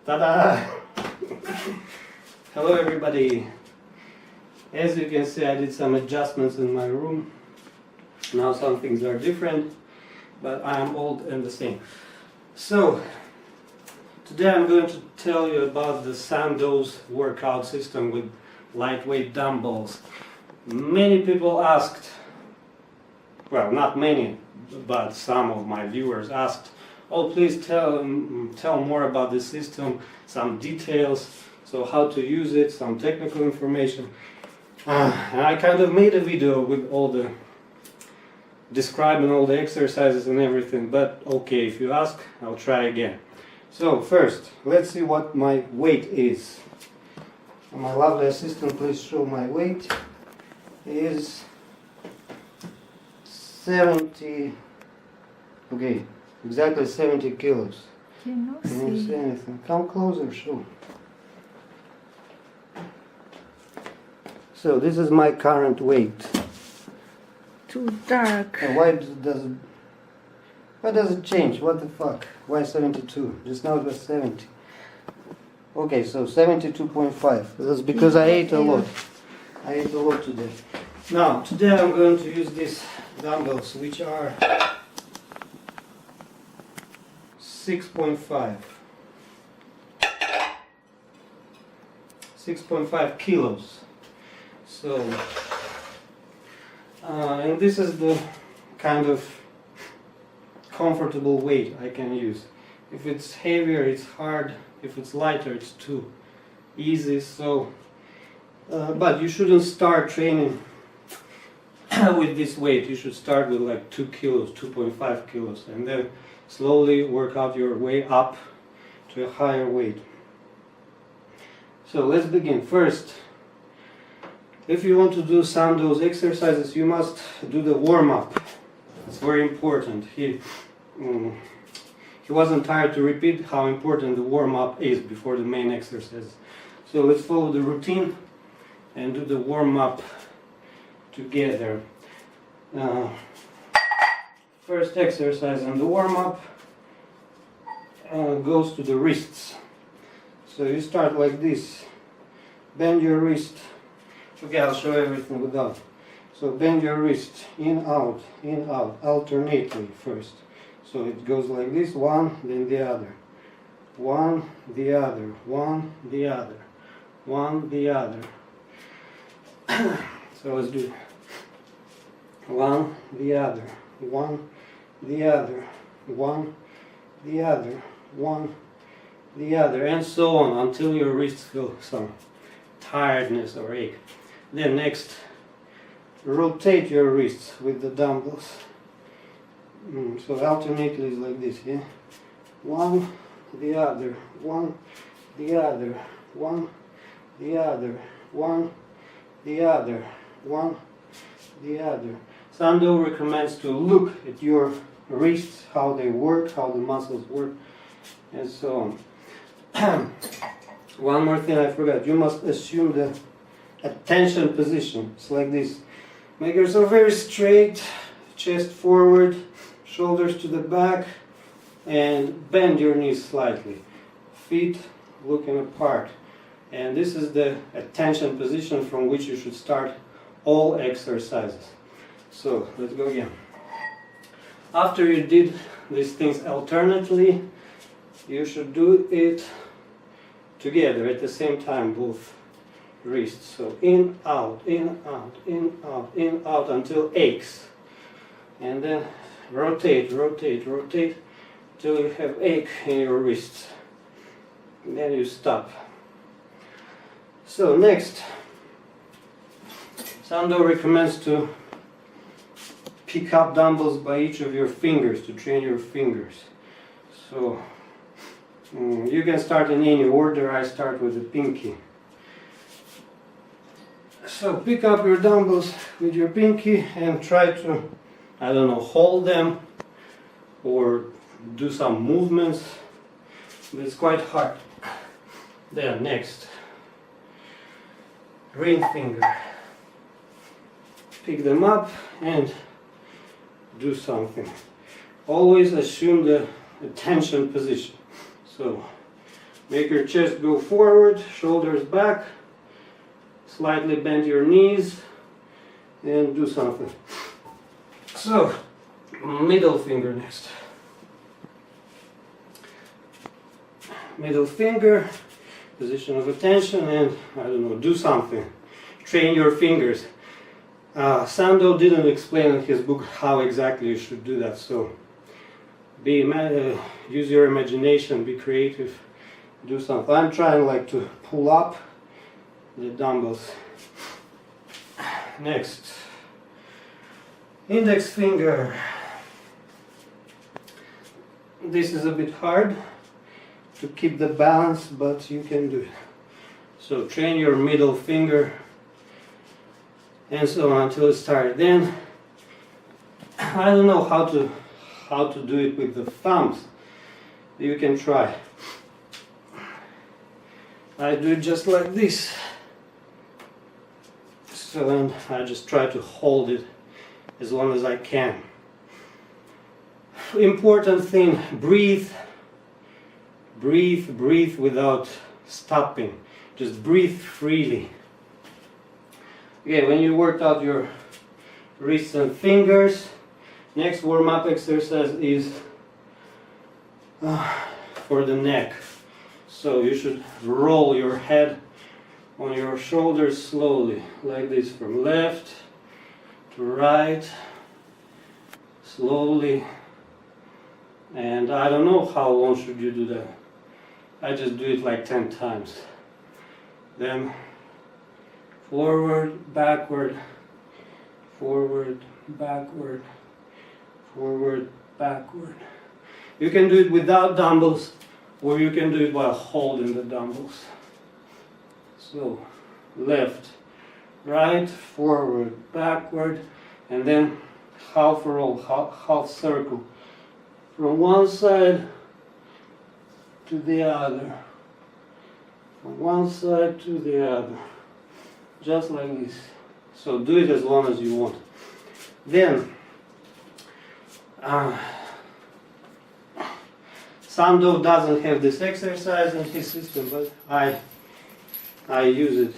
Ta-da! Hello everybody. As you can see, I did some adjustments in my room. Now some things are different, but I am old and the same. So, today I'm going to tell you about the Sandow's workout system with lightweight dumbbells. Many people asked, well, not many, but some of my viewers asked, oh, please tell more about the system, some details, so how to use it, some technical information. And I kind of made a video with all the describing all the exercises and everything, but okay, if you ask, I'll try again. So first, let's see what my weight is. My lovely assistant, please show my weight. Is 70, okay, exactly 70 kilos. Can you see anything? Come closer, show. So this is my current weight. Too dark. And why does it change? What the fuck? Why 72? Just now it was 70. Okay, so 72.5. That's because I ate a lot. I ate a lot today. Now, today I'm going to use these dumbbells, which are 6.5 kilos. So, and this is the kind of comfortable weight I can use. If it's heavier, it's hard. If it's lighter, it's too easy. So, but you shouldn't start training with this weight. You should start with like 2 kilos, 2.5 kilos, and then slowly work out your way up to a higher weight. So let's begin. First, if you want to do Sandow's exercises, you must do the warm-up. It's very important. He wasn't tired to repeat how important the warm-up is before the main exercise. So let's follow the routine and do the warm-up together. First exercise on the warm-up goes to the wrists. So you start like this. Bend your wrist. Okay, I'll show everything without. So bend your wrist in, out, alternately first. So it goes like this, one, then the other. One, the other, one, the other, one, the other. So let's do one, the other, one, the other, one, the other, one, the other, and so on until your wrists feel some tiredness or ache. Then next, rotate your wrists with the dumbbells. So alternately is like this, yeah? One, the other, one, the other, one, the other, one, the other, one, the other. Sandow recommends to look at your wrists, how they work, how the muscles work, and so on. One more thing I forgot. You must assume the attention position. It's like this. Make yourself very straight, chest forward, shoulders to the back, and bend your knees slightly. Feet looking apart. And this is the attention position from which you should start all exercises. So let's go again. After you did these things alternately, you should do it together at the same time, both wrists. So in, out, in, out, in, out, in, out until aches. And then rotate, rotate, rotate till you have ache in your wrists. And then you stop. So next, Sandow recommends to pick up dumbbells by each of your fingers to train your fingers. So you can start in any order. I start with the pinky. So pick up your dumbbells with your pinky and try to, I don't know, hold them or do some movements, but it's quite hard. Then next, ring finger. Pick them up and do something. Always assume the attention position. So Make your chest go forward, shoulders back, slightly bend your knees, and do something. So, middle finger next. Middle finger, position of attention, and I don't know, do something. Train your fingers. Sandow didn't explain in his book how exactly you should do that, so use your imagination, be creative, do something. I'm trying like to pull up the dumbbells. Next, index finger. This is a bit hard to keep the balance, but you can do it. So train your middle finger and so on until it's tired. Then I don't know how to do it with the thumbs. You can try. I do it just like this. So then I just try to hold it as long as I can. Important thing, breathe. Breathe without stopping. Just breathe freely. Okay, when you worked out your wrists and fingers, next warm-up exercise is for the neck. So you should roll your head on your shoulders slowly, like this, from left to right, slowly. And I don't know how long should you do that. I just do it like 10 times. Then forward, backward, forward, backward, forward, backward. You can do it without dumbbells, or you can do it while holding the dumbbells. So, left, right, forward, backward, and then half roll, half circle. From one side to the other. From one side to the other. Just like this. So do it as long as you want. Then, Sandow doesn't have this exercise in his system, but I use it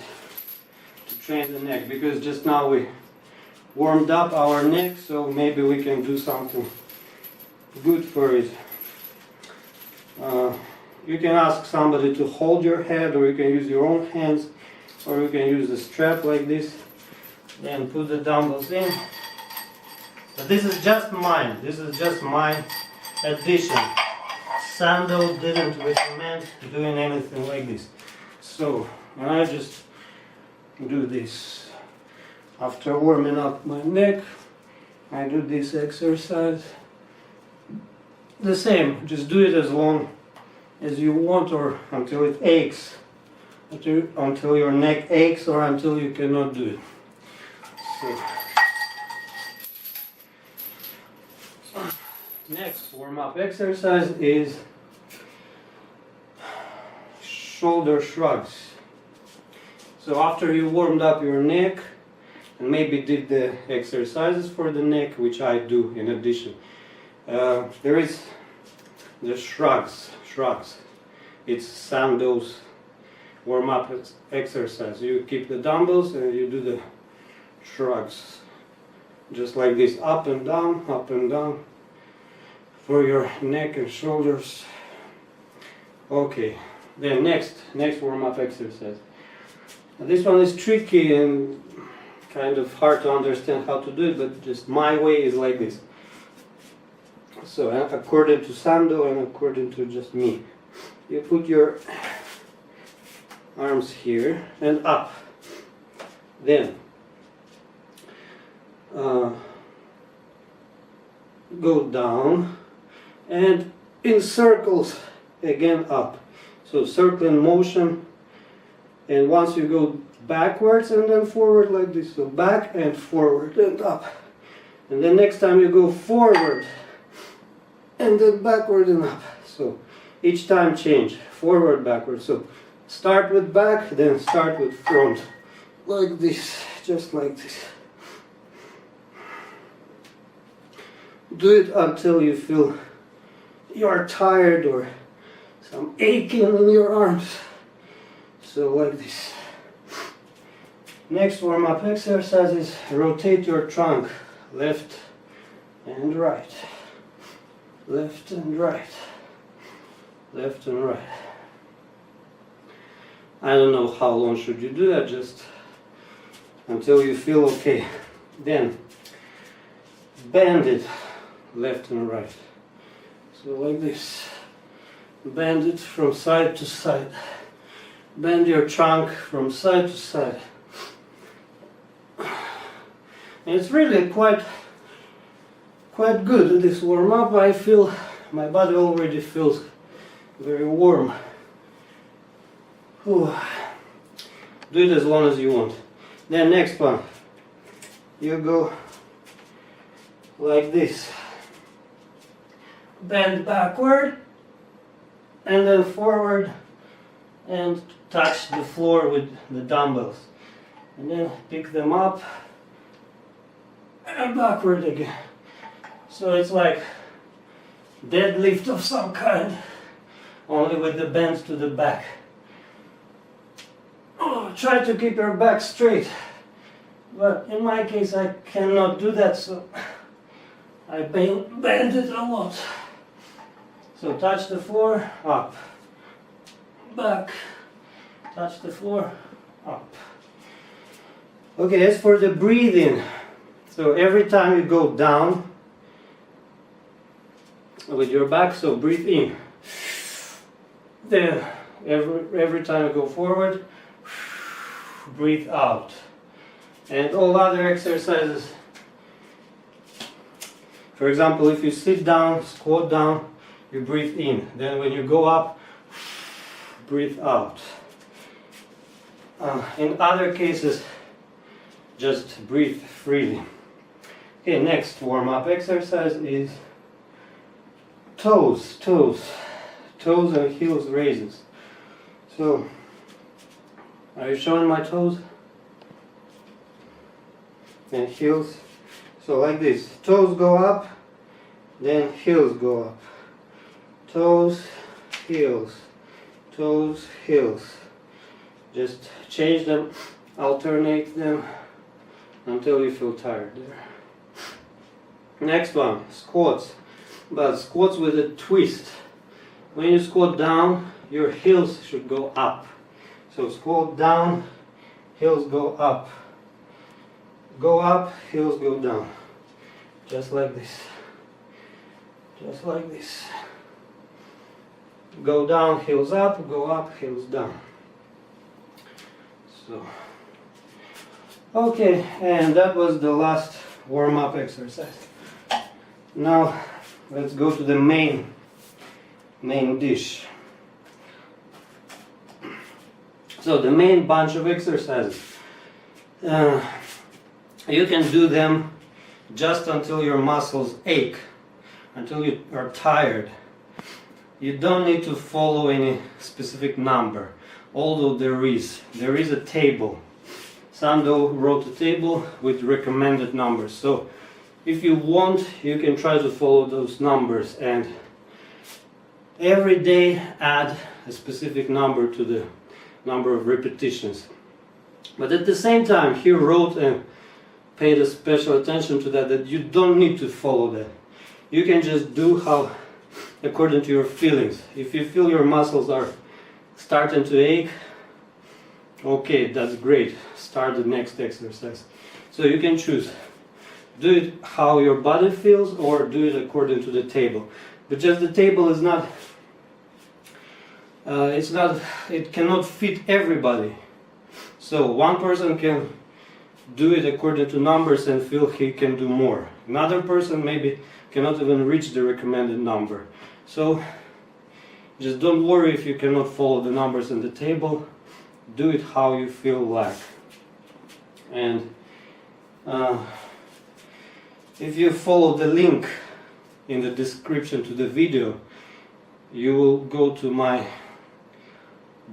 to train the neck, because just now we warmed up our neck, so maybe we can do something good for it. You can ask somebody to hold your head, or you can use your own hands, or you can use the strap like this, then put the dumbbells in. But this is just mine. This is just my addition. Sandow didn't recommend doing anything like this. So I just do this. After warming up my neck, I do this exercise. The same, just do it as long as you want, or until it aches. Until your neck aches, or until you cannot do it. So, next warm-up exercise is shoulder shrugs. So after you warmed up your neck and maybe did the exercises for the neck, which I do in addition, there is the shrugs. It's Sandow's warm-up exercise. You keep the dumbbells and you do the shrugs. Just like this, up and down, for your neck and shoulders. Okay, then next warm-up exercise. This one is tricky and kind of hard to understand how to do it, but just my way is like this. So according to Sandow and according to just me, you put your arms here and up. Then go down and in circles again up. So circling motion, and once you go backwards and then forward like this. So back and forward and up. And then next time you go forward and then backward and up. So each time change, forward, backward. So start with back, then start with front. Like this, just like this. Do it until you feel you are tired or some aching in your arms. So like this. Next warm-up exercise is rotate your trunk left and right. Left and right. Left and right. I don't know how long should you do that, just until you feel okay. Then bend it left and right. So like this. Bend it from side to side. Bend your trunk from side to side. And it's really quite good, this warm up. I feel my body already feels very warm. Whew. Do it as long as you want. Then next one, you go like this. Bend backward and then forward and touch the floor with the dumbbells. And then pick them up and backward again. So it's like deadlift of some kind, only with the bends to the back. Oh, try to keep your back straight, but in my case I cannot do that, so I bend it a lot. So touch the floor, up, back, touch the floor, up. Okay, as for the breathing, so every time you go down with your back, so breathe in. Then every time you go forward, breathe out. And all other exercises, for example, if you sit down, squat down, you breathe in. Then when you go up, breathe out. In other cases, just breathe freely. Okay, next warm-up exercise is toes and heels raises. So, are you showing my toes? And heels. So like this, toes go up, then heels go up. Toes, heels, toes, heels. Just change them, alternate them until you feel tired there. Next one, squats. But squats with a twist. When you squat down, your heels should go up. So squat down, heels go up. Go up, heels go down. Just like this. Just like this. Go down, heels up, go up, heels down. So, okay, and that was the last warm-up exercise. Now, let's go to the main dish. So the main bunch of exercises, you can do them just until your muscles ache, until you are tired. You don't need to follow any specific number, although there is a table. Sandow wrote a table with recommended numbers. So if you want, you can try to follow those numbers and every day add a specific number to the number of repetitions. But at the same time, he wrote and paid a special attention to that you don't need to follow that. You can just do according to your feelings. If you feel your muscles are starting to ache, okay, that's great. Start the next exercise. So you can choose. Do it how your body feels or do it according to the table. But just the table is not, it cannot fit everybody. So one person can do it according to numbers and feel he can do more. Another person maybe cannot even reach the recommended number. So just don't worry if you cannot follow the numbers in the table. Do it how you feel like. And if you follow the link in the description to the video, you will go to my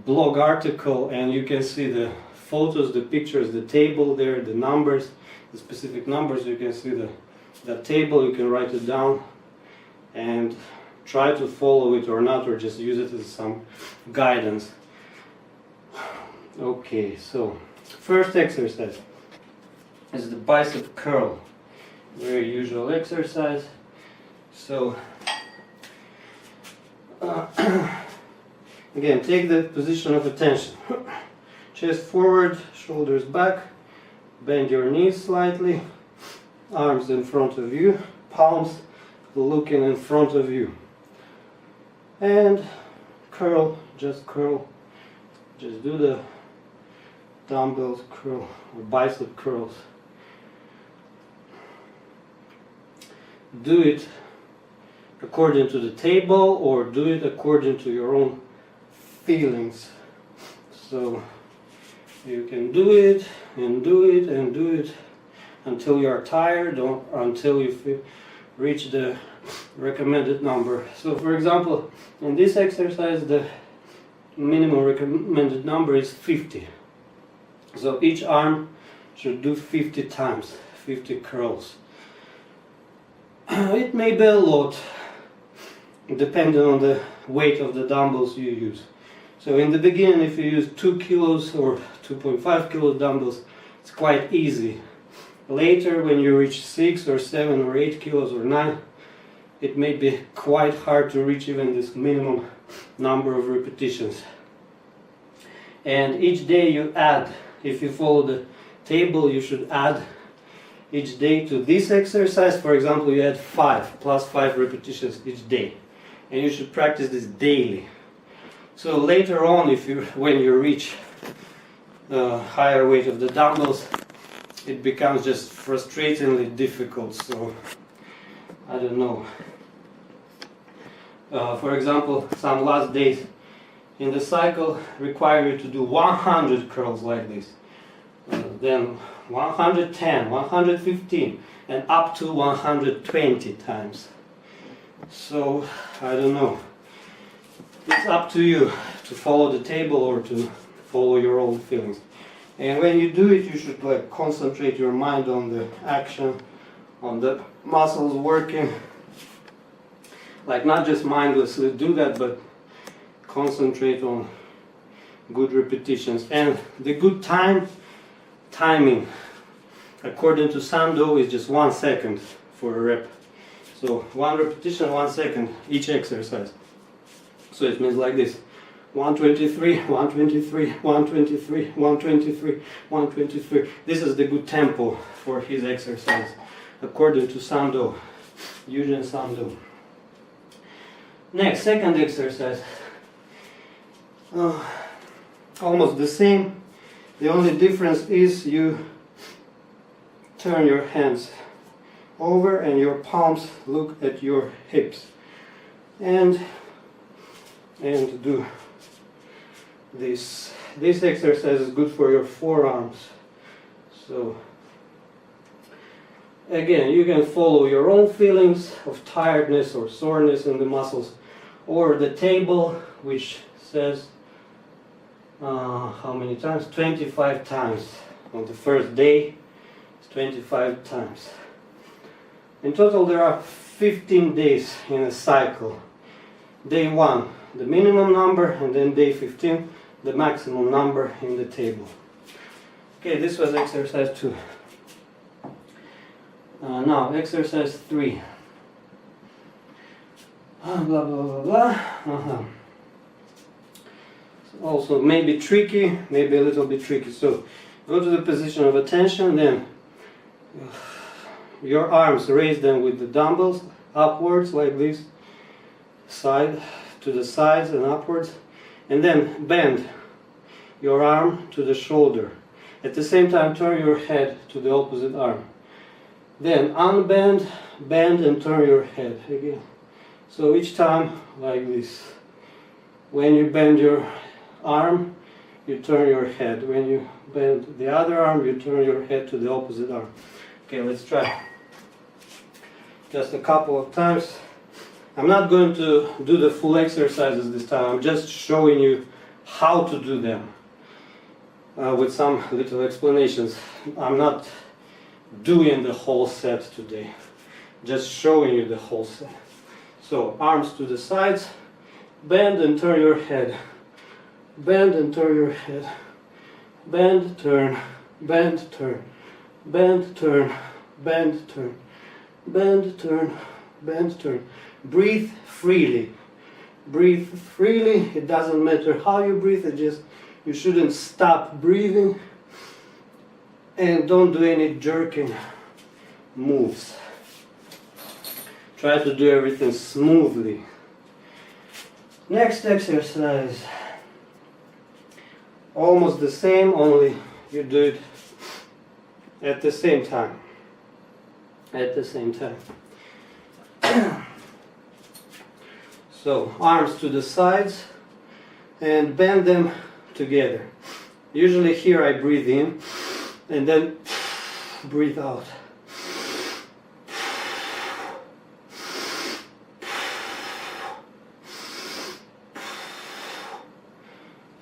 blog article and you can see the photos, the pictures, the table there, the numbers, the specific numbers. You can see that table, you can write it down and try to follow it or not, or just use it as some guidance. Okay, so first exercise is the bicep curl. Very usual exercise. So again, take the position of attention. Chest forward, shoulders back, bend your knees slightly, arms in front of you, palms looking in front of you. And curl, just curl. Just do the dumbbells curl or bicep curls. Do it according to the table or do it according to your own feelings. So you can do it and do it and do it until you are tired or until you reach the recommended number. So for example, in this exercise the minimum recommended number is 50. So each arm should do 50 times, 50 curls. It may be a lot depending on the weight of the dumbbells you use. So in the beginning, if you use 2 kilos or 2.5 kilo dumbbells, it's quite easy. Later, when you reach 6 or 7 or 8 kilos or 9, it may be quite hard to reach even this minimum number of repetitions. And each day you add, if you follow the table, you should add each day to this exercise. For example, you add 5 plus 5 repetitions each day, and you should practice this daily. So later on, when you reach the higher weight of the dumbbells, it becomes just frustratingly difficult. So I don't know. For example, some last days in the cycle require you to do 100 curls like this, then 110, 115, and up to 120 times. So I don't know. It's up to you to follow the table or to follow your own feelings. And when you do it, you should concentrate your mind on the action, on the muscles working. Not just mindlessly do that, but concentrate on good repetitions. And the good timing, according to Sandow, is just 1 second for a rep. So 1 repetition, 1 second each exercise. So it means like this: 123, 123, 123, 123, 123. This is the good tempo for his exercise, according to Sandow, Eugen Sandow. Next, second exercise. Almost the same. The only difference is you turn your hands over and your palms look at your hips. And do this. This exercise is good for your forearms. So again, you can follow your own feelings of tiredness or soreness in the muscles, or the table, which says how many times? 25 times. On the first day, it's 25 times. In total, there are 15 days in a cycle. Day 1, the minimum number, and then day 15, the maximum number in the table. Okay, this was exercise 2. Now, exercise 3. Blah, blah, blah, blah. Also, maybe tricky, maybe a little bit tricky. So, go to the position of attention, then your arms, raise them with the dumbbells upwards like this, side to the sides and upwards, and then bend your arm to the shoulder. At the same time, turn your head to the opposite arm. Then unbend, bend, and turn your head again. So each time like this. When you bend your arm, you turn your head. When you bend the other arm, you turn your head to the opposite arm. Okay, let's try. Just a couple of times. I'm not going to do the full exercises this time. I'm just showing you how to do them with some little explanations. I'm not doing the whole set today. Just showing you the whole set. So arms to the sides, bend and turn your head, bend and turn your head, bend, turn, bend, turn, bend, turn, bend, turn, bend, turn, bend, turn. Breathe freely. Breathe freely. It doesn't matter how you breathe, you shouldn't stop breathing, and don't do any jerking moves. Try to do everything smoothly. Next exercise, almost the same, only you do it at the same time. At the same time. So arms to the sides and bend them together. Usually here I breathe in and then breathe out.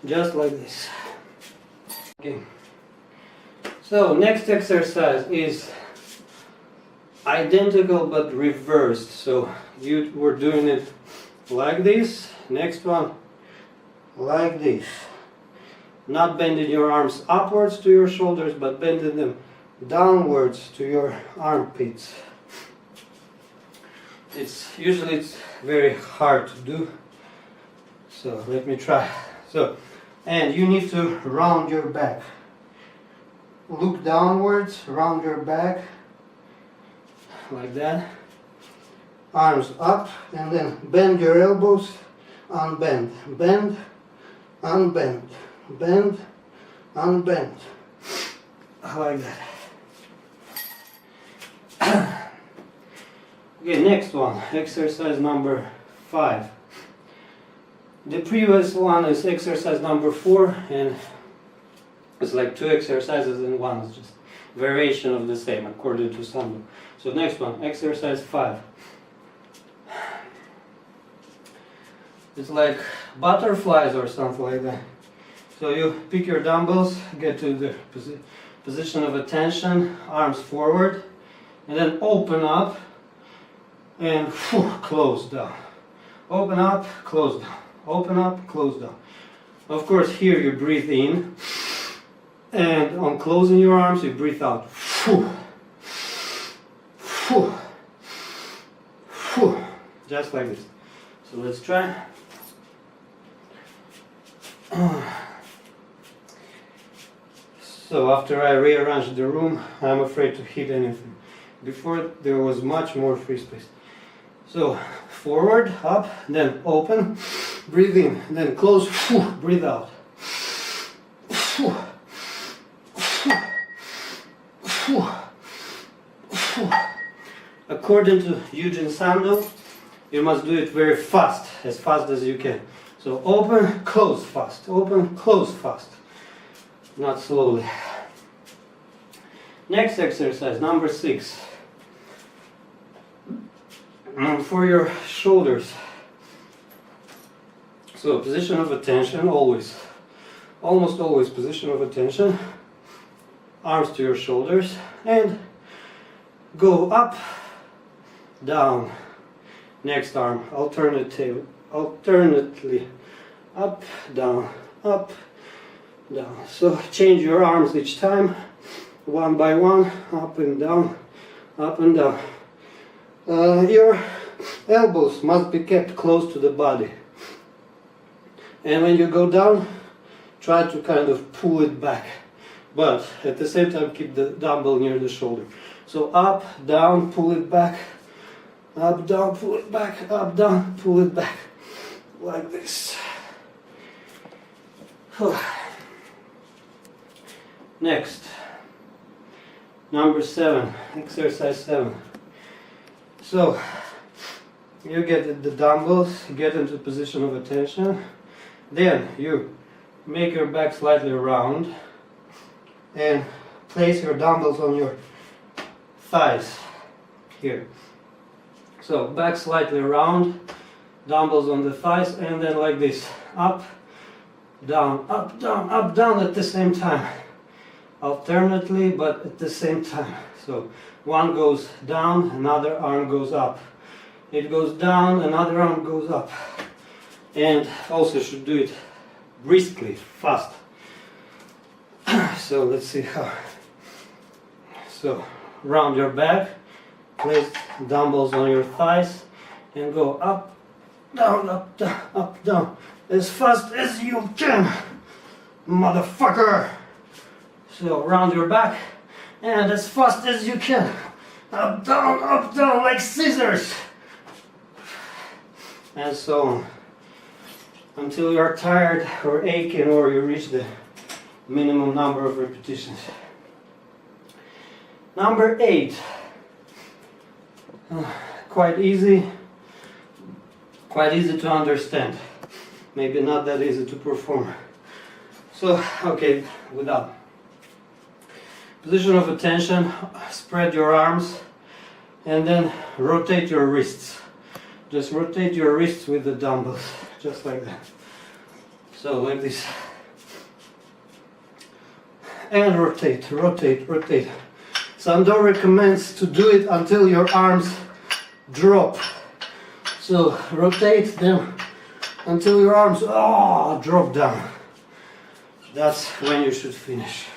Just like this. Okay. So next exercise is identical but reversed. So you were doing it like this. Next one like this. Not bending your arms upwards to your shoulders, but bending them downwards to your armpits. It's very hard to do. So let me try. So, and you need to round your back. Look downwards, round your back, like that. Arms up, and then bend your elbows, unbend, bend, unbend, bend, unbend, like that. Okay, next one, exercise number 5. The previous one is exercise number 4, and it's like 2 exercises in one. It's just variation of the same according to Sandow. So next one, exercise 5. It's like butterflies or something like that. So you pick your dumbbells, get to the position of attention, arms forward, and then open up and close down. Open up, close down. Open up, close down. Of course, here you breathe in, and on closing your arms, you breathe out. Just like this. So let's try. So after I rearranged the room, I'm afraid to hit anything. Before there was much more free space. So forward, up, then open, breathe in, then close, breathe out. According to Eugen Sandow, you must do it very fast as you can. So open, close fast, open, close fast, not slowly. Next exercise, number 6. For your shoulders. So position of attention, almost always position of attention. Arms to your shoulders and go up, down. Next arm, alternately up, down, up, down. So change your arms each time, one by one, up and down, up and down. Your elbows must be kept close to the body. And when you go down, try to kind of pull it back. But at the same time, keep the dumbbell near the shoulder. So up, down, pull it back. Up, down, pull it back. Up, down, pull it back. Like this. Next. Number 7. Exercise 7. So, you get the dumbbells, get into position of attention. Then you make your back slightly round and place your dumbbells on your thighs here. So back slightly round, dumbbells on the thighs, and then like this, up, down, up, down, up, down at the same time. Alternately, but at the same time. So one goes down, another arm goes up. it goes down, another arm goes up. And also should do it briskly, fast. So let's see how. So round your back, place dumbbells on your thighs, and go up, down, up, down, up, down, as fast as you can, motherfucker. So round your back, and as fast as you can, up, down, like scissors, and so on, until you are tired or aching or you reach the minimum number of repetitions. Number 8, quite easy to understand, maybe not that easy to perform. So, okay, without position of attention, spread your arms and then rotate your wrists. Just rotate your wrists with the dumbbells, just like that. So like this. And rotate, rotate, rotate. Sandow recommends to do it until your arms drop. So rotate them until your arms drop down. That's when you should finish.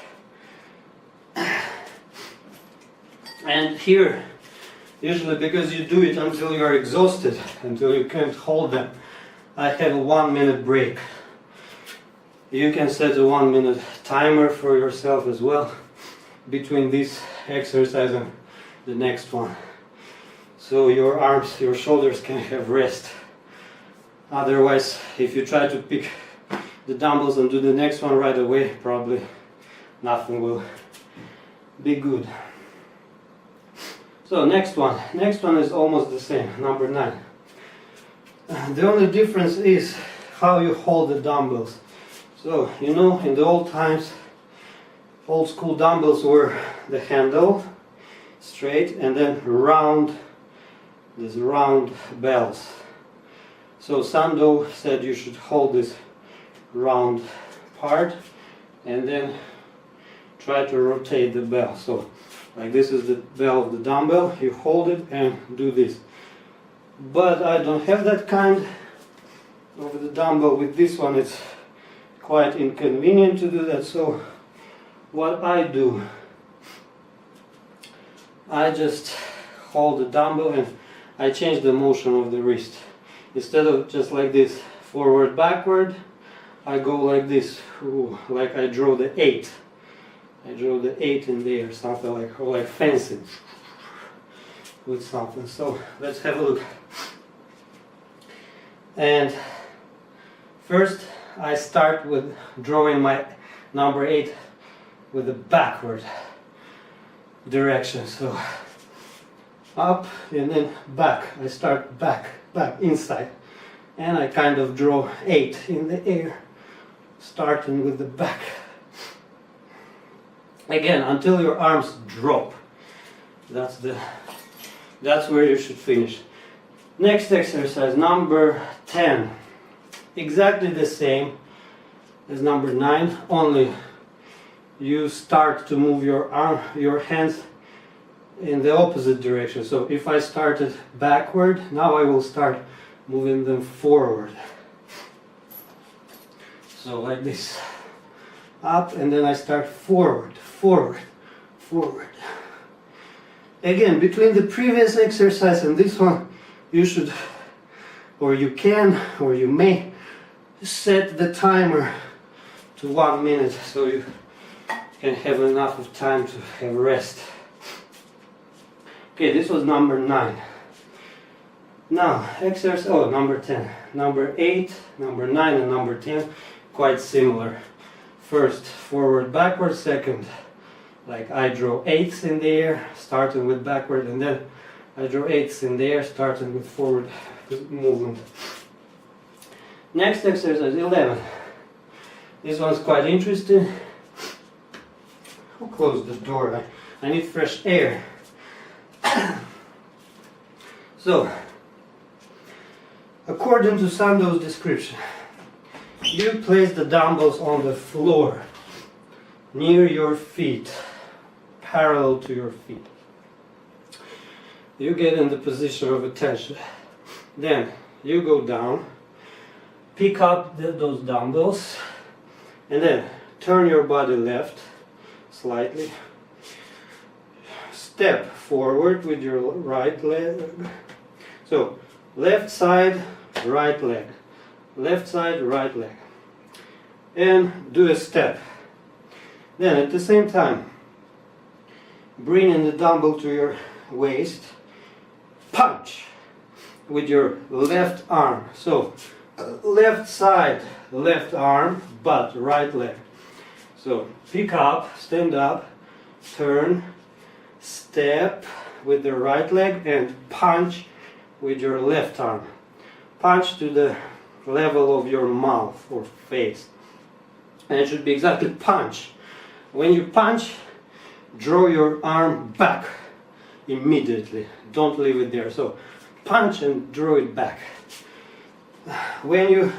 And here, usually because you do it until you are exhausted, until you can't hold them, I have a 1 minute break. You can set a 1 minute timer for yourself as well between this exercise and the next one. So your arms, your shoulders can have rest. Otherwise, if you try to pick the dumbbells and do the next one right away, probably nothing will be good. So next one is almost the same, number 9. The only difference is how you hold the dumbbells. So, you know, in the old times, old school dumbbells were the handle, straight, and then round, these round bells. So Sandow said you should hold this round part and then try to rotate the bell. So like this is the bell of the dumbbell, you hold it and do this. But I don't have that kind of the dumbbell. With this one it's quite inconvenient to do that, so what I do, I just hold the dumbbell and I change the motion of the wrist. Instead of just like this, forward, backward, I go like this, like I draw the 8. I draw the 8 in there, something like, or like fencing with something. So let's have a look. And first I start with drawing my number 8 with the backward direction. So up and then back. I start back, inside. And I kind of draw 8 in the air, starting with the back. Again, until your arms drop. That's where you should finish. Next exercise, number 10. Exactly the same as number 9, only you start to move your hands in the opposite direction. So if I started backward, now I will start moving them forward. So like this. Up, and then I start forward, forward, forward. Again, between the previous exercise and this one, you should, or you can, or you may set the timer to 1 minute so you can have enough of time to have rest. Okay, this was number 9. Now, exercise, number 10. Number 8, number 9 and number 10, quite similar. First, forward, backward. Second, like I draw 8s in the air, starting with backward, and then I draw 8s in the air, starting with forward movement. Next exercise, 11. This one's quite interesting. I'll close the door. I need fresh air. So, according to Sandow's description, you place the dumbbells on the floor, near your feet, parallel to your feet. You get in the position of attention. Then you go down, pick up those dumbbells, and then turn your body left slightly. Step forward with your right leg. So left side, right leg. Left side, right leg. And do a step. Then at the same time, bring in the dumbbell to your waist. Punch with your left arm. So left side, left arm, but right leg. So pick up, stand up, turn, step with the right leg and punch with your left arm. Punch to the level of your mouth or face. And it should be exactly punch. When you punch, draw your arm back immediately. Don't leave it there. So punch and draw it back. When you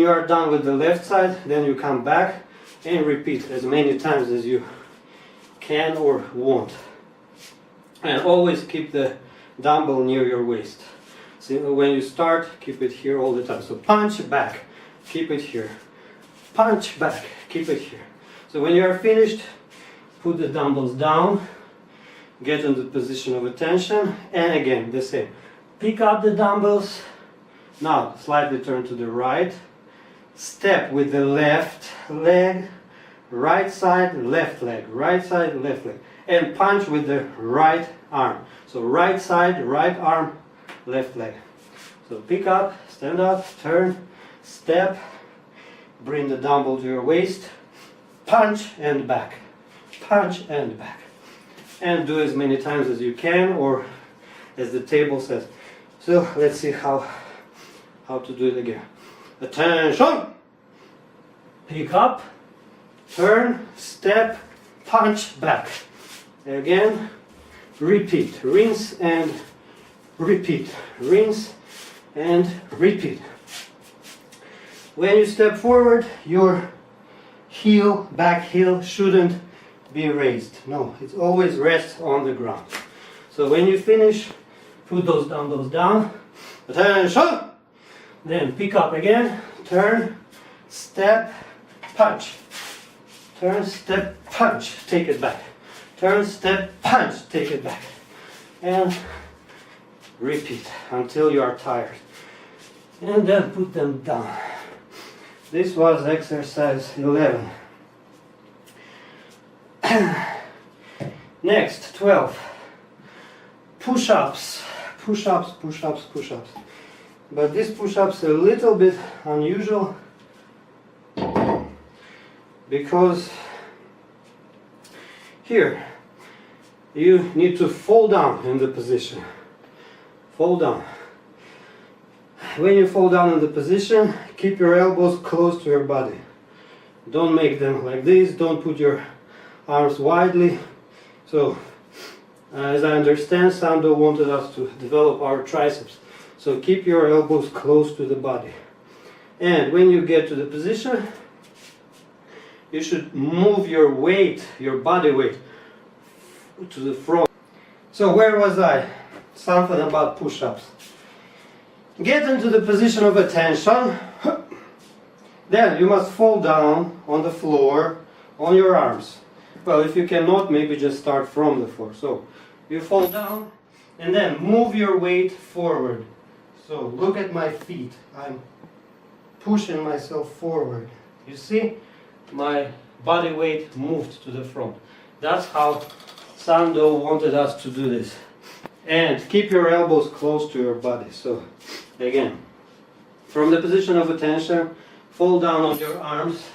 are done with the left side, then you come back and repeat as many times as you can or want. And always keep the dumbbell near your waist. So when you start, keep it here all the time. So punch back, keep it here. Punch back, keep it here. So when you are finished, put the dumbbells down, get into the position of attention, and again the same. Pick up the dumbbells. Now slightly turn to the right. Step with the left leg, right side, left leg, right side, left leg, and punch with the right arm. So right side, right arm, left leg. So pick up, stand up, turn, step, bring the dumbbell to your waist, punch and back, punch and back. And do as many times as you can, or as the table says. So let's see how to do it again. Attention! Pick up, turn, step, punch, back. Again, repeat, rinse and repeat, rinse and repeat. When you step forward, your heel, back heel shouldn't be raised. No, it's always rests on the ground. So when you finish, put those dumbbells down. Attention! Then pick up again, turn, step, punch. Turn, step, punch, take it back. Turn, step, punch, take it back. And repeat until you are tired. And then put them down. This was exercise 11. Next, 12. Push-ups. Push-ups, push-ups, push-ups. But this push-ups a little bit unusual because here you need to fall down in the position. Fall down. When you fall down in the position, keep your elbows close to your body. Don't make them like this. Don't put your arms widely. So, as I understand, Sandow wanted us to develop our triceps. So keep your elbows close to the body. And when you get to the position, you should move your weight, your body weight, to the front. So where was I? Something about push-ups. Get into the position of attention. Then you must fall down on the floor on your arms. Well, if you cannot, maybe just start from the floor. So you fall down and then move your weight forward. So look at my feet. I'm pushing myself forward. You see? My body weight moved to the front. That's how Sandow wanted us to do this. And keep your elbows close to your body. So again, from the position of attention, fall down on your arms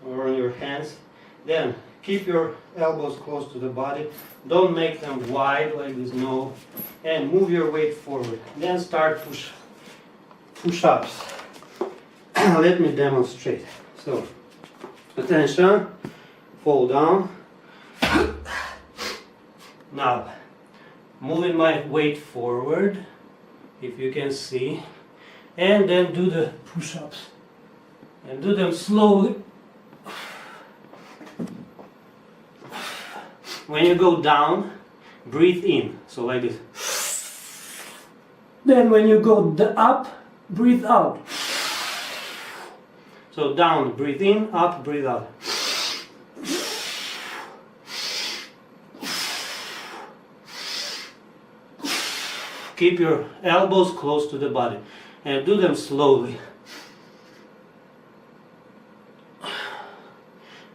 or on your hands. Then keep your elbows close to the body. Don't make them wide like this, no. And move your weight forward. Then start push-ups. Let me demonstrate. So, attention, fall down. Now, moving my weight forward, if you can see. And then do the push-ups. And do them slowly. When you go down, breathe in. So like this. Then when you go up, breathe out. So down, breathe in, up, breathe out. Keep your elbows close to the body and do them slowly.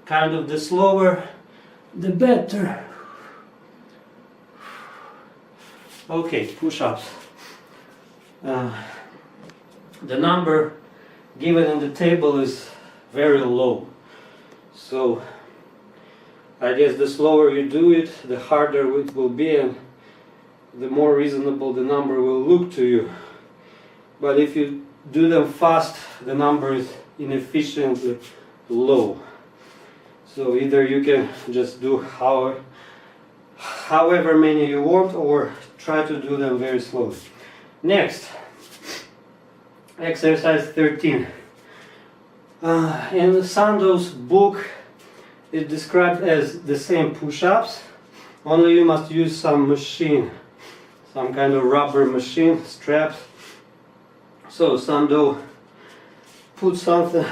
Kind of the slower, the better. Okay, push-ups. The number given in the table is very low. So I guess the slower you do it, the harder it will be, and the more reasonable the number will look to you. But if you do them fast, the number is inefficiently low. So either you can just do however many you want, or try to do them very slowly. Next, exercise 13. In Sandow's book, it's described as the same push-ups, only you must use some machine, some kind of rubber machine, straps. So Sandow put something,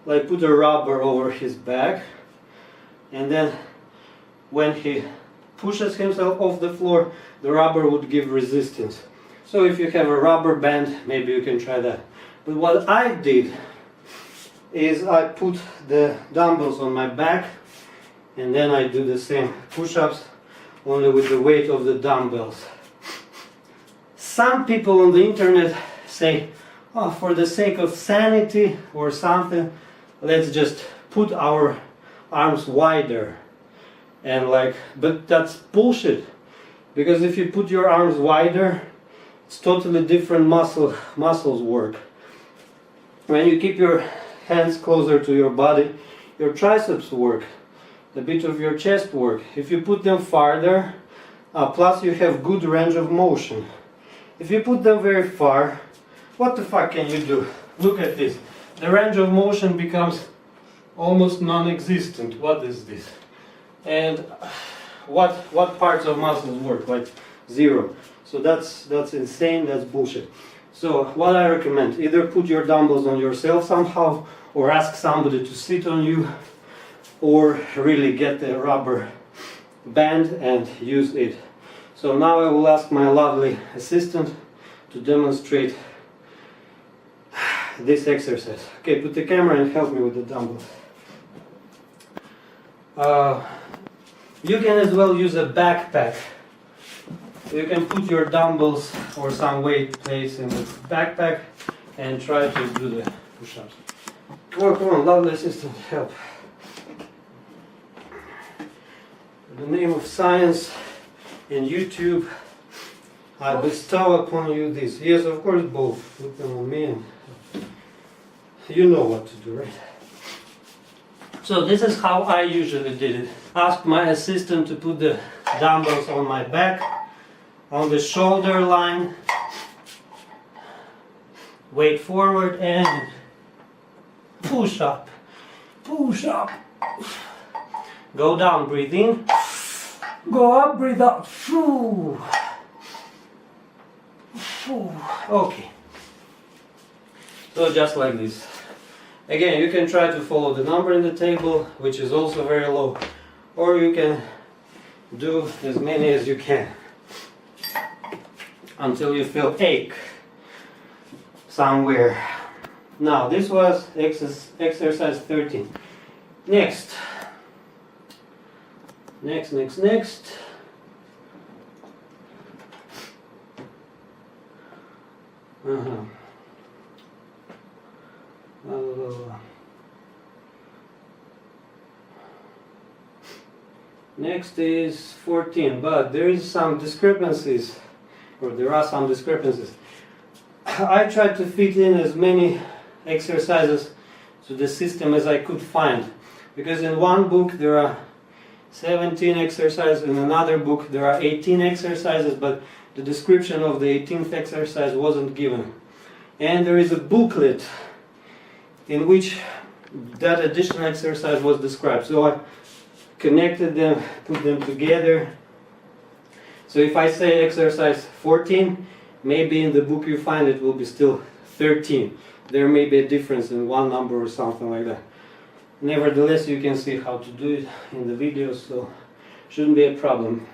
like put a rubber over his back, and then when he pushes himself off the floor, the rubber would give resistance. So if you have a rubber band, maybe you can try that. But what I did is I put the dumbbells on my back, and then I do the same push-ups, only with the weight of the dumbbells. Some people on the internet say, oh, for the sake of sanity or something, let's just put our arms wider. And but that's bullshit. Because if you put your arms wider, it's totally different muscles work. When you keep your hands closer to your body, your triceps work, a bit of your chest work. If you put them farther, plus you have good range of motion. If you put them very far, what the fuck can you do? Look at this. The range of motion becomes almost non-existent. What is this? And what parts of muscles work? Like zero. So that's insane, that's bullshit. So what I recommend, either put your dumbbells on yourself somehow, or ask somebody to sit on you, or really get the rubber band and use it. So now I will ask my lovely assistant to demonstrate this exercise. Okay, put the camera and help me with the dumbbells. You can as well use a backpack. You can put your dumbbells or some weight plates in the backpack and try to do the push-ups. Come on, lovely assistant, help. In the name of science and YouTube, I bestow upon you this. Yes, of course, both. Put them on me, and you know what to do, right? So this is how I usually did it. Ask my assistant to put the dumbbells on my back, on the shoulder line, weight forward, and push up, push up. Go down, breathe in, go up, breathe out. Okay. So just like this. Again, you can try to follow the number in the table, which is also very low, or you can do as many as you can until you feel ache somewhere. Now, this was exercise 13. Next. Next is 14, but there is some discrepancies, or there are some discrepancies. I tried to fit in as many exercises to the system as I could find, because in one book there are 17 exercises, in another book there are 18 exercises, but the description of the 18th exercise wasn't given. And there is a booklet in which that additional exercise was described. So I connected them, put them together. So if I say exercise 14, Maybe in the book you find it will be still 13. There may be a difference in one number or something like that. Nevertheless, you can see how to do it in the video, so shouldn't be a problem.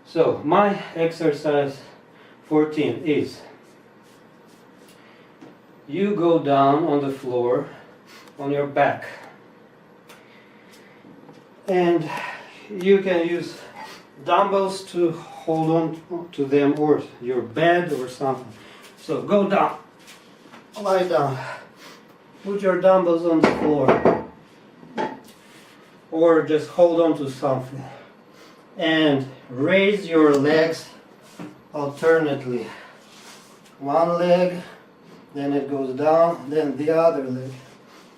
So my exercise 14 is, you go down on the floor on your back, and you can use dumbbells to hold on to them, or your bed or something. So go down, lie down, put your dumbbells on the floor, or just hold on to something, and raise your legs alternately. One leg, then it goes down, then the other leg,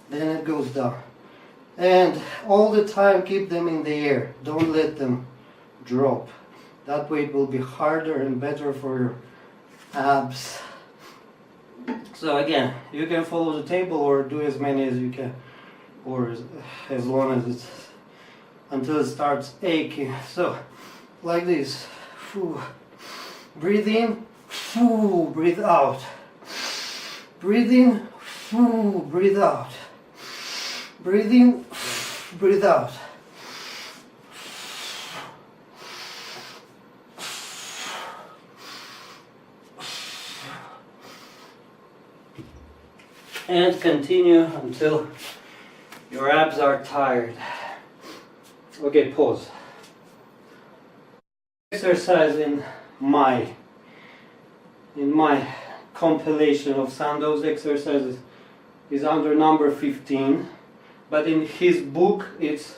then it goes down. And all the time keep them in the air, don't let them drop. That way it will be harder and better for your abs. So again, you can follow the table or do as many as you can, or as long as it's until it starts aching. So like this. Breathe in, breathe out. Breathe in, breathe out. Breathe in, breathe out. And continue until your abs are tired. Okay, pause. Exercise in my compilation of Sandow's exercises is under number 15, but in his book it's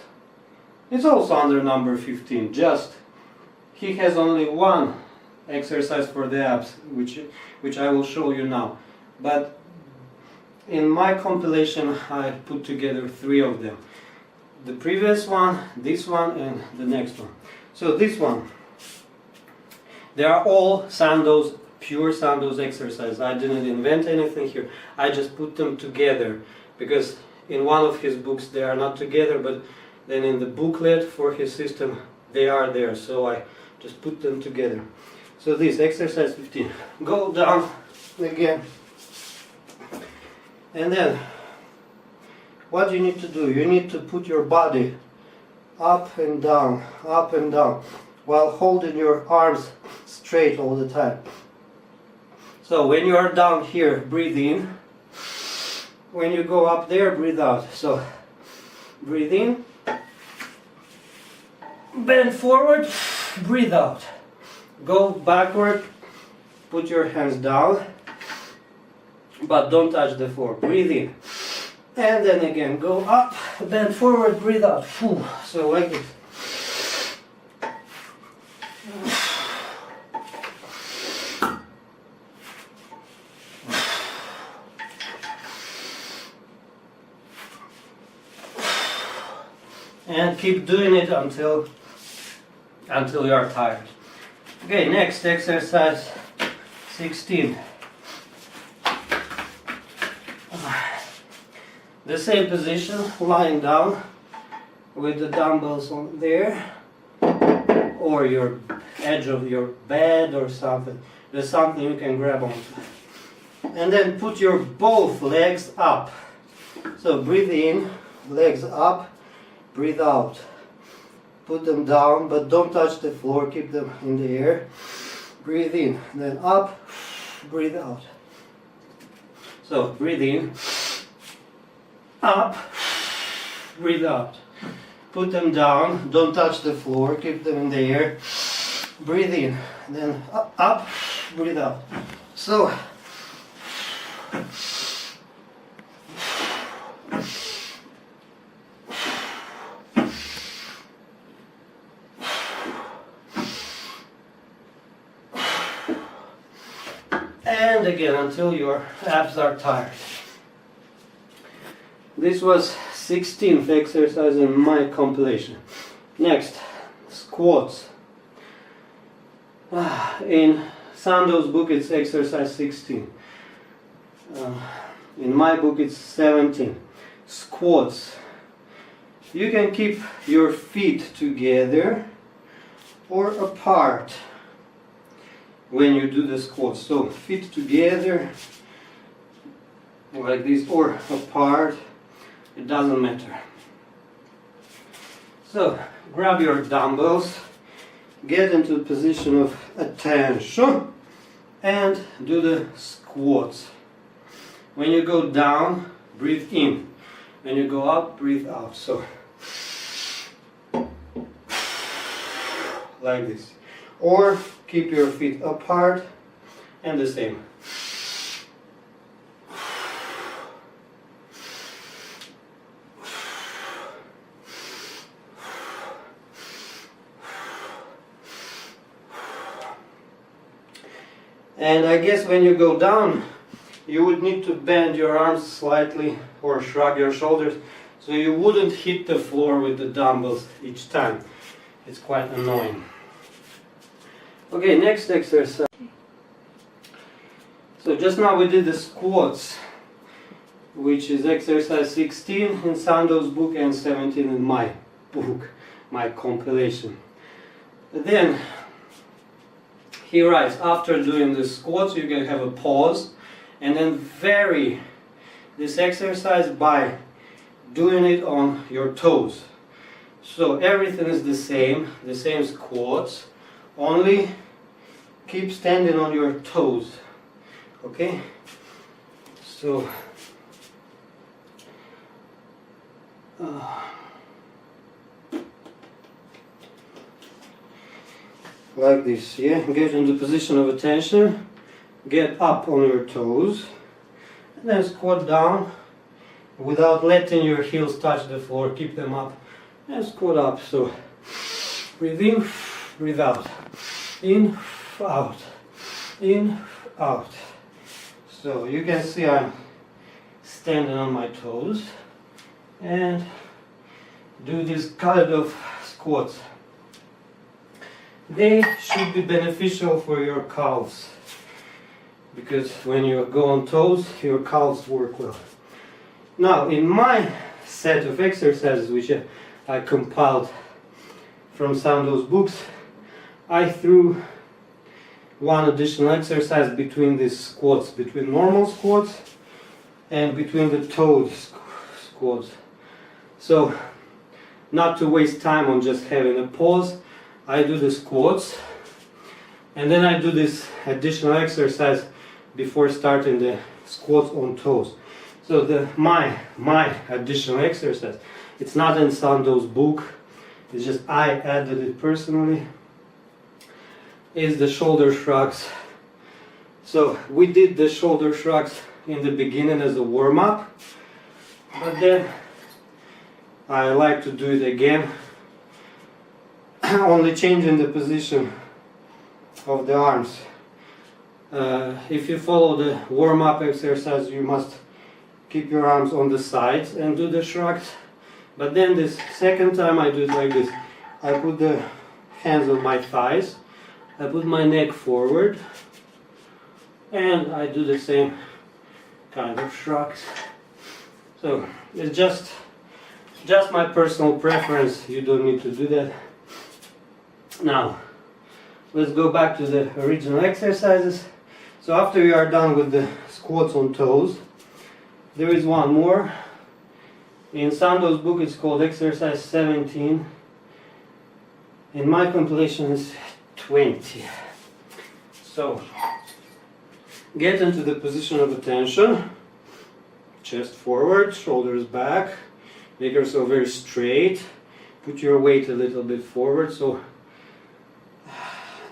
also under number 15. Just he has only one exercise for the abs, which I will show you now. But in my compilation I put together 3 of them. The previous one, this one, and the next one. So this one, they are all Sandow's, pure Sandow's exercises. I didn't invent anything here. I just put them together because in one of his books they are not together, but then in the booklet for his system they are there. So I just put them together. So this exercise 15. Go down again. And then what you need to do, you need to put your body up and down, while holding your arms straight all the time. So when you are down here, breathe in. When you go up there, breathe out. So breathe in, bend forward, breathe out. Go backward, put your hands down, but don't touch the floor. Breathe in. And then again, go up, bend forward, breathe out. So like this. And keep doing it until you are tired. Okay, next exercise 16. The same position, lying down with the dumbbells on there, or your edge of your bed or something. There's something you can grab onto. And then put your both legs up. So breathe in, legs up, breathe out. Put them down, but don't touch the floor, keep them in the air. Breathe in, then up, breathe out. So breathe in, up, breathe out. Put them down, don't touch the floor, keep them in the air. Breathe in, then up, breathe out. So and again until your abs are tired. This was 16th exercise in my compilation. Next, squats. In Sandow's book it's exercise 16. In my book it's 17. Squats. You can keep your feet together or apart when you do the squats. So feet together like this or apart, it doesn't matter. So grab your dumbbells, get into a position of attention and do the squats. When you go down, breathe in. When you go up, breathe out. So like this. Or keep your feet apart and the same. And I guess when you go down, you would need to bend your arms slightly or shrug your shoulders so you wouldn't hit the floor with the dumbbells each time. It's quite annoying. Okay, next exercise. So just now we did the squats, which is exercise 16 in Sandow's book and 17 in my book, my compilation. Then he writes, after doing the squats you can have a pause and then vary this exercise by doing it on your toes. So everything is the same squats, only keep standing on your toes. Okay? So like this, yeah? Get into position of attention, get up on your toes, and then squat down without letting your heels touch the floor. Keep them up and squat up. So breathe in, breathe out, in, out, in, out. So you can see I'm standing on my toes and do this kind of squats. They should be beneficial for your calves, because when you go on toes, your calves work well. Now, in my set of exercises, which I compiled from Sandow's books, I threw one additional exercise between these squats, between normal squats and between the toes squats. So, not to waste time on just having a pause, I do the squats and then I do this additional exercise before starting the squats on toes. So my additional exercise, it's not in Sandow's book, it's just I added it personally, is the shoulder shrugs. So we did the shoulder shrugs in the beginning as a warm-up, but then I like to do it again, only changing the position of the arms. If you follow the warm-up exercise, you must keep your arms on the sides and do the shrugs. But then this second time I do it like this. I put the hands on my thighs, I put my neck forward, and I do the same kind of shrugs. So it's just my personal preference, you don't need to do that. Now, let's go back to the original exercises. So after you are done with the squats on toes, there is one more. In Sandow's book it's called exercise 17. In my compilation it's 20. So, get into the position of attention. Chest forward, shoulders back. Make yourself very straight. Put your weight a little bit forward so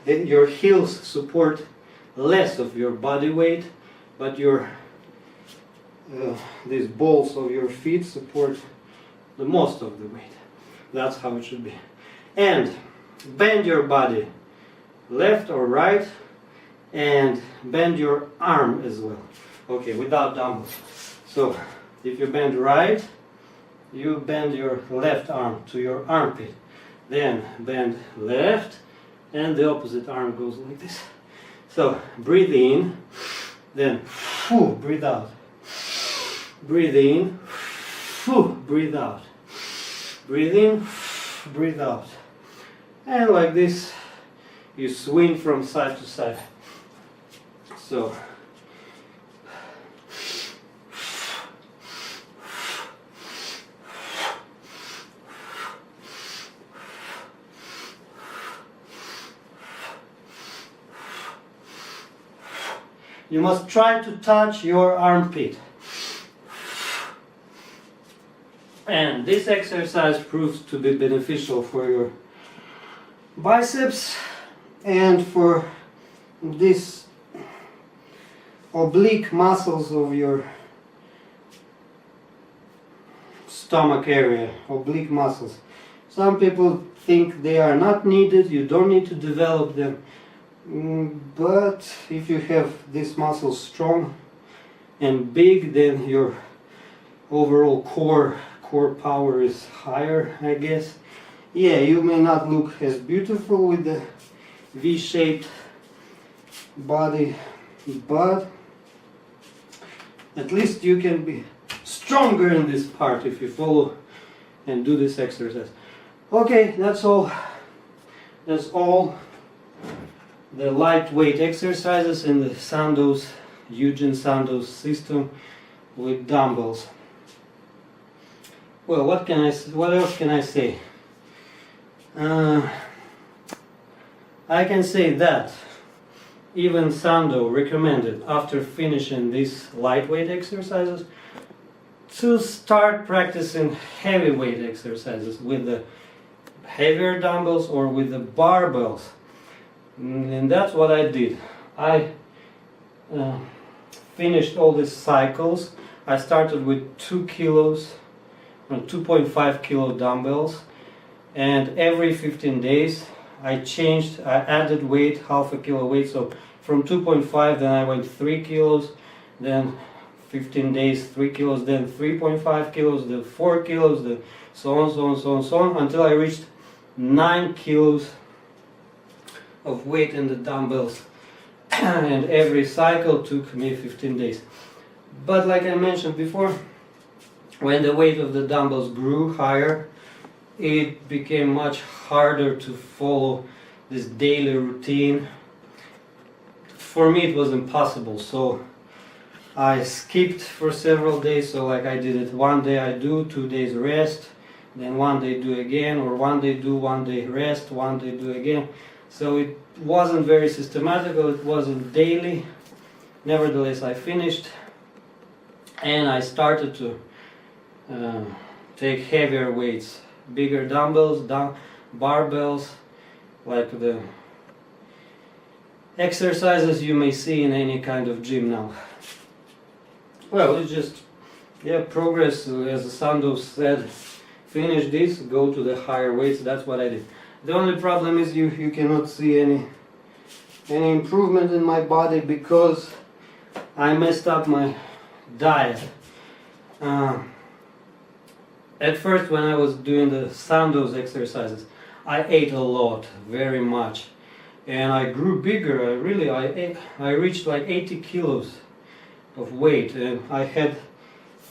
then your heels support less of your body weight, but your these balls of your feet support the most of the weight. That's how it should be. And bend your body left or right, and bend your arm as well. Okay, without dumbbells. So if you bend right, you bend your left arm to your armpit. Then bend left, and the opposite arm goes like this. So breathe in, then breathe out. Breathe in, breathe out. Breathe in, breathe out. And like this, you swing from side to side. So, you must try to touch your armpit. And this exercise proves to be beneficial for your biceps and for these oblique muscles of your stomach area, oblique muscles. Some people think they are not needed, you don't need to develop them. But if you have these muscles strong and big, then your overall core power is higher, I guess. Yeah, you may not look as beautiful with the V-shaped body, but at least you can be stronger in this part if you follow and do this exercise. Okay, that's all. That's all the lightweight exercises in the Sandow's, Eugen Sandow's system with dumbbells. Well, what else can I say? I can say that even Sandow recommended, after finishing these lightweight exercises, to start practicing heavyweight exercises with the heavier dumbbells or with the barbells. And that's what I did. I finished all these cycles. I started with 2 kilos, 2.5 kilo dumbbells, and every 15 days I added weight, half a kilo weight. So from 2.5, then I went 3 kilos, then 15 days 3 kilos, then 3.5 kilos, then 4 kilos, then so on, until I reached 9 kilos of weight in the dumbbells. And every cycle took me 15 days. But like I mentioned before, when the weight of the dumbbells grew higher, it became much harder to follow this daily routine. For me it was impossible, so I skipped for several days. So like I did it, one day I do, 2 days rest, then one day do again, or one day do, 1 day rest, 1 day do again. So it wasn't very systematical, it wasn't daily. Nevertheless, I finished, and I started to take heavier weights, bigger dumbbells, barbells, like the exercises you may see in any kind of gym now. Well, it's just, yeah, progress, as Sandow said, finish this, go to the higher weights. That's what I did. The only problem is you cannot see any improvement in my body because I messed up my diet. At first, when I was doing the Sandow's exercises, I ate a lot, very much, and I grew bigger. I reached like 80 kilos of weight, and I had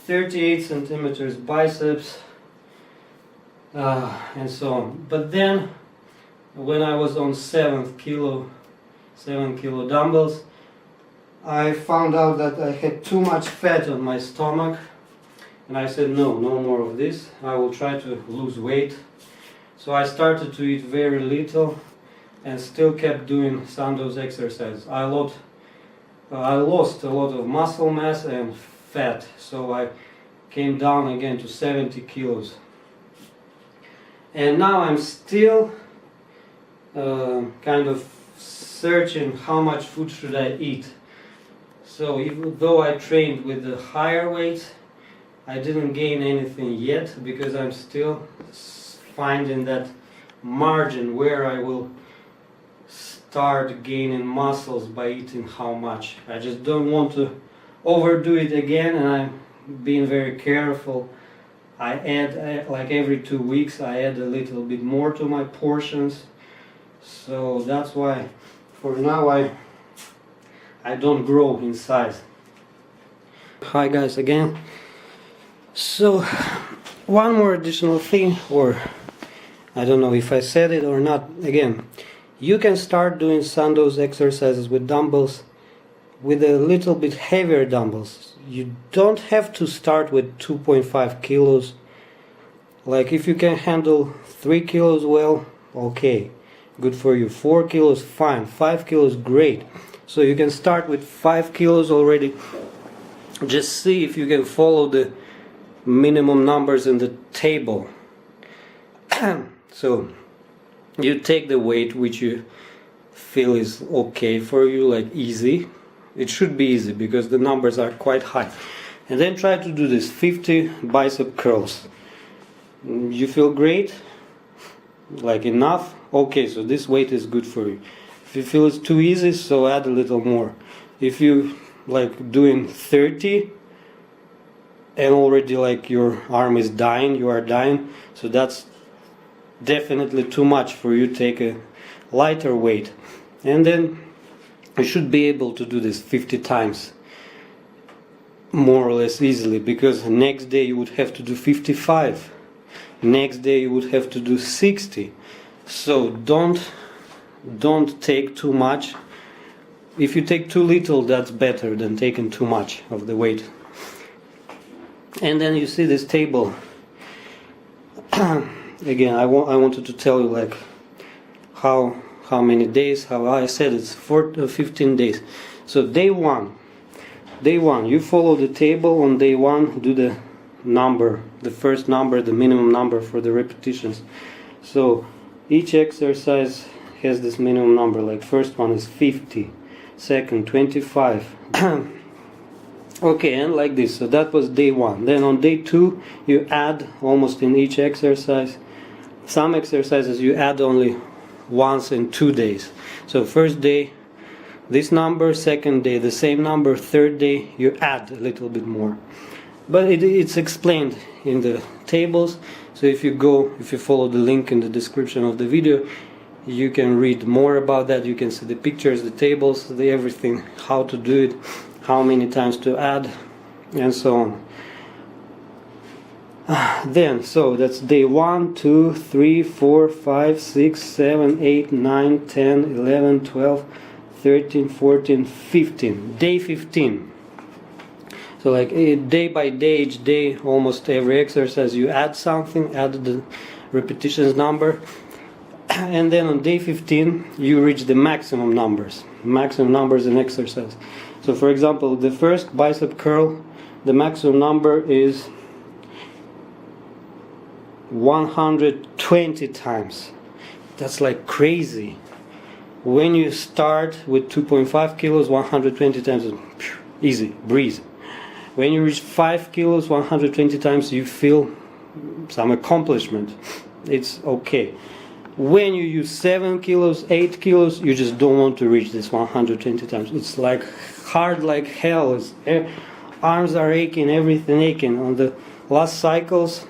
38 centimeters biceps, and so on. But then, when I was on 7 kilo dumbbells, I found out that I had too much fat on my stomach, and I said no more of this. I will try to lose weight. So I started to eat very little and still kept doing Sandow's exercises. I lost a lot of muscle mass and fat, so I came down again to 70 kilos. And now I'm still kind of searching how much food should I eat. So even though I trained with the higher weights, I didn't gain anything yet, because I'm still finding that margin where I will start gaining muscles by eating how much. I just don't want to overdo it again, and I'm being very careful. I add, like every 2 weeks, I add a little bit more to my portions. So that's why for now I don't grow in size. Hi guys again. So one more additional thing, or I don't know if I said it or not. Again, you can start doing Sandow's exercises with dumbbells, with a little bit heavier dumbbells. You don't have to start with 2.5 kilos. Like if you can handle 3 kilos well, okay, good for you. 4 kilos, fine. 5 kilos, great. So you can start with 5 kilos already. Just see if you can follow the minimum numbers in the table. So you take the weight which you feel is okay for you, like easy. It should be easy because the numbers are quite high. And then try to do this 50 bicep curls. You feel great? Like enough? Okay, so this weight is good for you. If you feel it's too easy, so add a little more. If you like doing 30 and already like your arm is dying, you are dying, so that's definitely too much for you. Take a lighter weight, and then you should be able to do this 50 times more or less easily, because next day you would have to do 55, next day you would have to do 60. So don't take too much. If you take too little, that's better than taking too much of the weight. And then you see this table. Again, I wanted to tell you like how many days, how I said it's 15 days. So day one, you follow the table. On day one, do the number, the first number, the minimum number for the repetitions. So each exercise has this minimum number, like first one is 50, second 25. Okay, and like this. So that was day one. Then on day two, you add almost in each exercise. Some exercises you add only once in 2 days. So first day this number, second day the same number, third day you add a little bit more. But it's explained in the tables. So if you follow the link in the description of the video, you can read more about that. You can see the pictures, the tables, everything, how to do it, how many times to add, and so on. Then, so that's day 1, 2, 3, 4, 5, 6, 7, 8, 9, 10, 11, 12, 13, 14, 15. Day 15. So like day by day, each day, almost every exercise you add something, add the repetitions number. And then on day 15 you reach the maximum numbers in exercise. So for example, the first bicep curl, the maximum number is 120 times. That's like crazy. When you start with 2.5 kilos, 120 times is easy, breeze. When you reach 5 kilos, 120 times, you feel some accomplishment. It's okay. When you use 7 kilos, 8 kilos, you just don't want to reach this 120 times. It's like hard like hell. Arms are aching, everything aching. On the last cycles,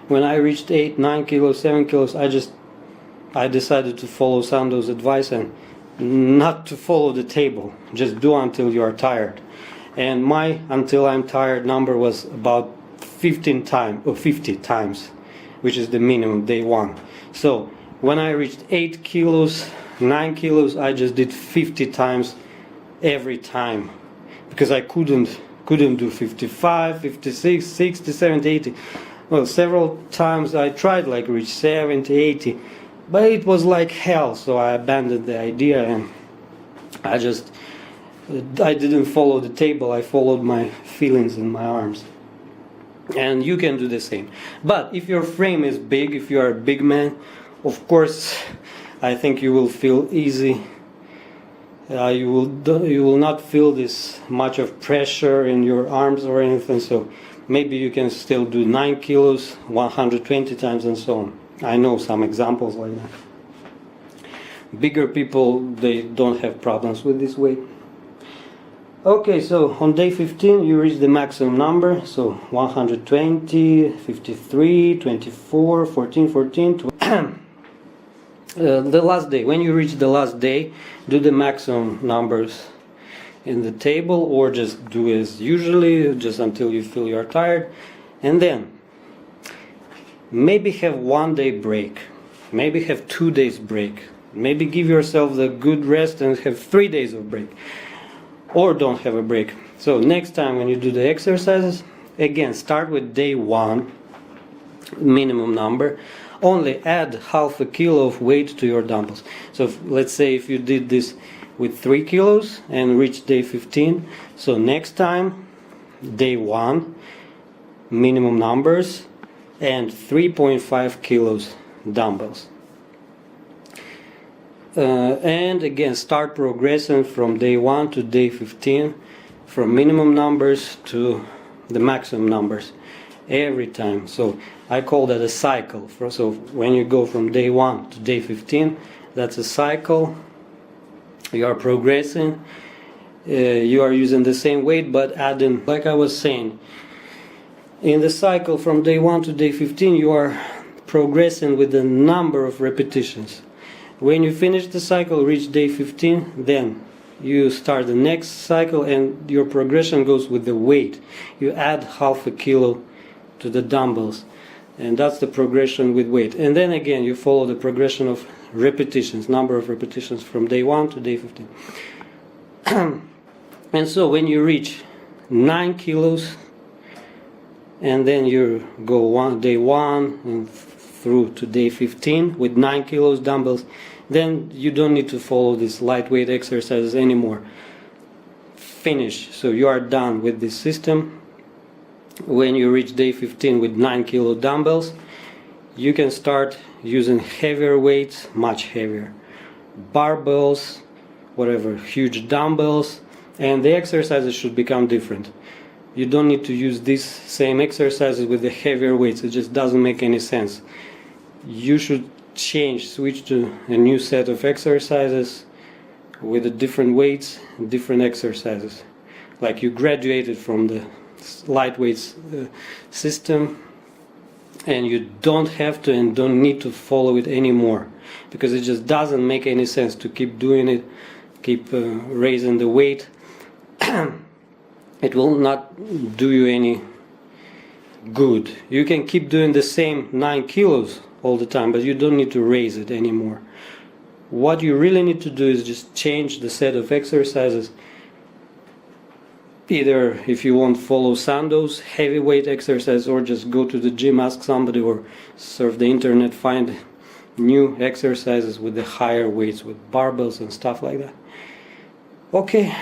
when I reached 8, 9 kilos, 7 kilos, I decided to follow Sandow's advice and not to follow the table. Just do until you are tired. And my until I'm tired number was about 50 times, which is the minimum, day 1. So when I reached 8 kilos, 9 kilos, I just did 50 times every time, because I couldn't do 55, 56, 60, 70, 80. Well, several times I tried like reach 70, 80, but it was like hell, so I abandoned the idea and I didn't follow the table. I followed my feelings in my arms. And you can do the same. But if your frame is big, if you are a big man, of course I think you will feel easy. You will not feel this much of pressure in your arms or anything, so maybe you can still do 9 kilos 120 times and so on. I know some examples like that. Bigger people, they don't have problems with this weight. Okay, so on day 15 you reach the maximum number, so 120, 53, 24, 14, 14, the last day. When you reach the last day, do the maximum numbers in the table, or just do as usually, just until you feel you are tired. And then maybe have 1 day break, maybe have 2 days break, maybe give yourself the good rest and have 3 days of break, or don't have a break. So next time when you do the exercises, again start with day 1, minimum number, only add half a kilo of weight to your dumbbells. So let's say if you did this with 3 kilos and reached day 15, so next time day 1, minimum numbers, and 3.5 kilos dumbbells. And again start progressing from day 1 to day 15, from minimum numbers to the maximum numbers every time. So I call that a cycle. So when you go from day 1 to day 15, that's a cycle. You are progressing, you are using the same weight but adding, like I was saying, in the cycle from day 1 to day 15 you are progressing with the number of repetitions. When you finish the cycle, reach day 15, then you start the next cycle and your progression goes with the weight. You add half a kilo to the dumbbells, and that's the progression with weight. And then again you follow the progression of repetitions, number of repetitions from day 1 to day 15. And so when you reach 9 kilos and then you go day 1 and through to day 15 with 9 kilos dumbbells, then you don't need to follow these lightweight exercises anymore. Finish. So you are done with this system. When you reach day 15 with 9 kilo dumbbells, you can start using heavier weights, much heavier. Barbells, whatever, huge dumbbells, and the exercises should become different. You don't need to use these same exercises with the heavier weights. It just doesn't make any sense. You should switch to a new set of exercises with the different weights and different exercises. Like you graduated from the lightweight system, and you don't have to and don't need to follow it anymore, because it just doesn't make any sense to keep doing it, keep raising the weight. It will not do you any good. You can keep doing the same 9 kilos all the time, but you don't need to raise it anymore. What you really need to do is just change the set of exercises. Either if you want, follow Sandow's heavyweight exercise, or just go to the gym, ask somebody, or surf the internet, find new exercises with the higher weights, with barbells and stuff like that. Okay,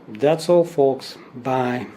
that's all folks. Bye.